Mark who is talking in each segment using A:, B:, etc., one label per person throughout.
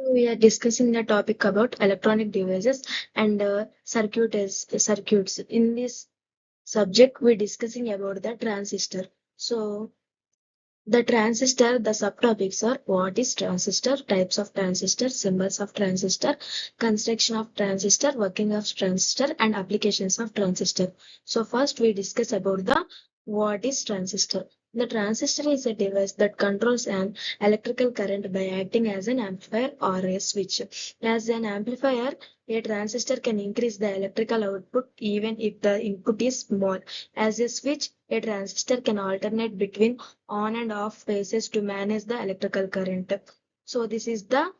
A: We are discussing the topic about electronic devices and circuits. In this subject, we're discussing about the transistor. So, the subtopics are what is transistor, types of transistor, symbols of transistor, construction of transistor, working of transistor, and applications of transistor. So, first we discuss about the what is transistor. The transistor is a device that controls an electrical current by acting as an amplifier or a switch. As an amplifier, a transistor can increase the electrical output even if the input is small. As a switch, a transistor can alternate between on and off phases to manage the electrical current. So this is the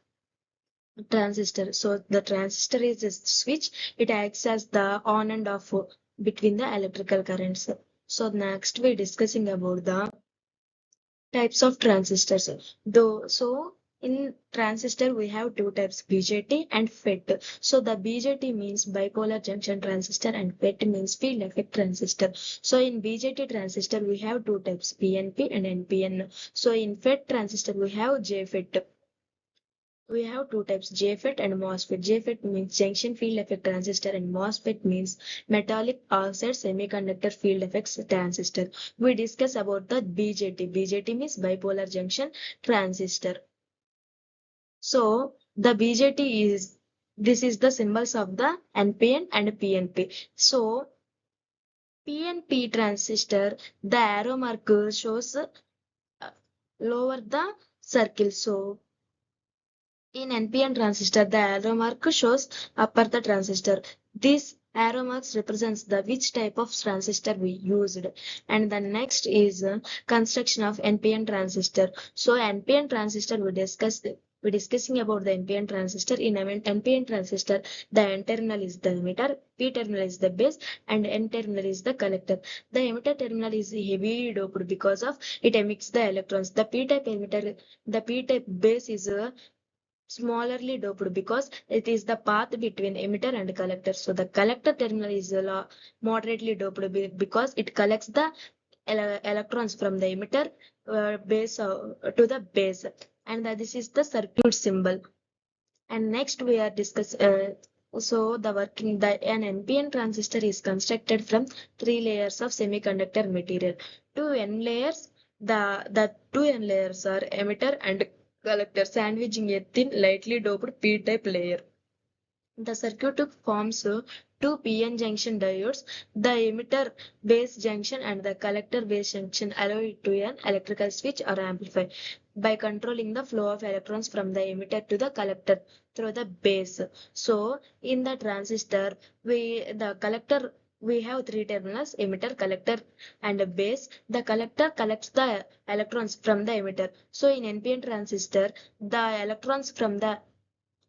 A: transistor. So the transistor is a switch. It acts as the on and off between the electrical currents. So next we're discussing about the types of transistors. In transistor we have two types, BJT and FET. So the BJT means bipolar junction transistor and FET means field effect transistor. So in BJT transistor we have two types, PNP and NPN. So in FET transistor we have JFET. We have two types, JFET and MOSFET. JFET means junction field effect transistor and MOSFET means metallic oxide semiconductor field effects transistor. We discuss about the BJT. BJT means bipolar junction transistor. So the BJT this is the symbols of the NPN and PNP. So PNP transistor, the arrow mark shows lower the circle. So in NPN transistor, the arrow mark shows upper the transistor. This arrow marks represents the which type of transistor we used. And the next is construction of NPN transistor. So NPN transistor we're discussing about the NPN transistor. In NPN transistor, the N terminal is the emitter, P terminal is the base, and N terminal is the collector. The emitter terminal is heavily doped because of it emits the electrons. The P-type base is smaller doped because it is the path between emitter and collector. So the collector terminal is moderately doped because it collects the electrons from the emitter base to the base. And this is the circuit symbol. And next we are so the working the an NPN transistor is constructed from three layers of semiconductor material. Two N layers, the two N layers are emitter and collector, sandwiching a thin, lightly doped P-type layer. The circuit forms two PN junction diodes. The emitter base junction and the collector base junction allow it to an electrical switch or amplifier by controlling the flow of electrons from the emitter to the collector through the base. So in the transistor, the collector we have three terminals, emitter, collector, and base. The collector collects the electrons from the emitter. So in NPN transistor, the electrons from the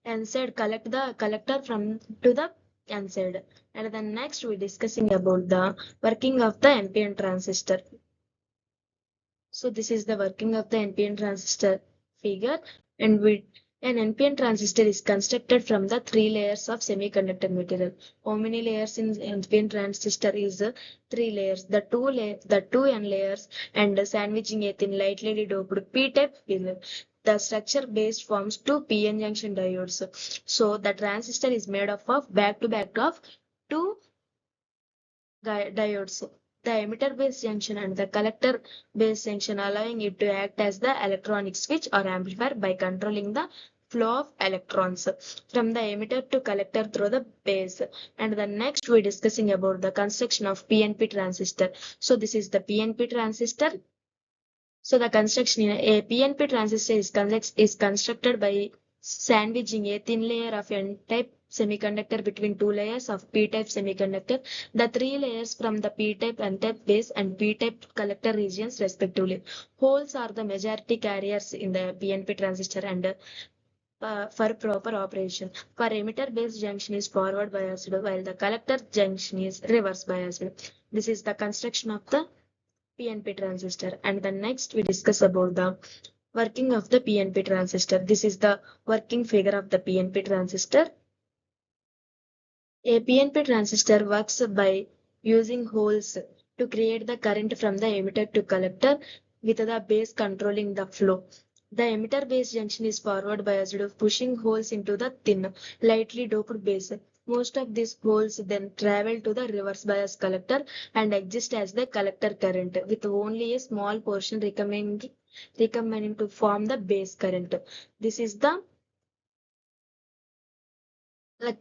A: N side collect the collector from to the N side. And then next we're discussing about the working of the NPN transistor. So this is the working of the NPN transistor figure, and an NPN transistor is constructed from the three layers of semiconductor material. How many layers in NPN transistor is three layers? The two N layers and sandwiching a thin lightly doped P-type film. The structure base forms two PN junction diodes. So the transistor is made up of back-to-back of two diodes, the emitter base junction and the collector base junction, allowing it to act as the electronic switch or amplifier by controlling the flow of electrons from the emitter to collector through the base. And the next we're discussing about the construction of PNP transistor. So this is the PNP transistor. So the construction in a PNP transistor is constructed by sandwiching a thin layer of N-type semiconductor between two layers of P-type semiconductor. The three layers from the P-type, N-type base and P-type collector regions respectively. Holes are the majority carriers in the PNP transistor and for proper operation. For emitter base junction is forward biased while the collector junction is reverse biased. This is the construction of the PNP transistor. And the next we discuss about the working of the PNP transistor. This is the working figure of the PNP transistor. A PNP transistor works by using holes to create the current from the emitter to collector with the base controlling the flow. The emitter base junction is forward biased, pushing holes into the thin, lightly doped base. Most of these holes then travel to the reverse bias collector and exist as the collector current, with only a small portion recommending to form the base current. This is the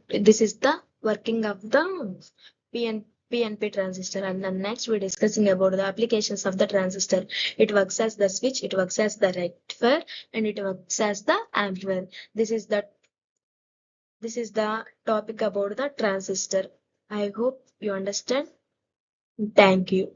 A: this is the working of the PN, PNP transistor. And then next we're discussing about the applications of the transistor. It works as the switch, it works as the rectifier, and it works as the amplifier. This is the topic about the transistor. I hope you understand. Thank you.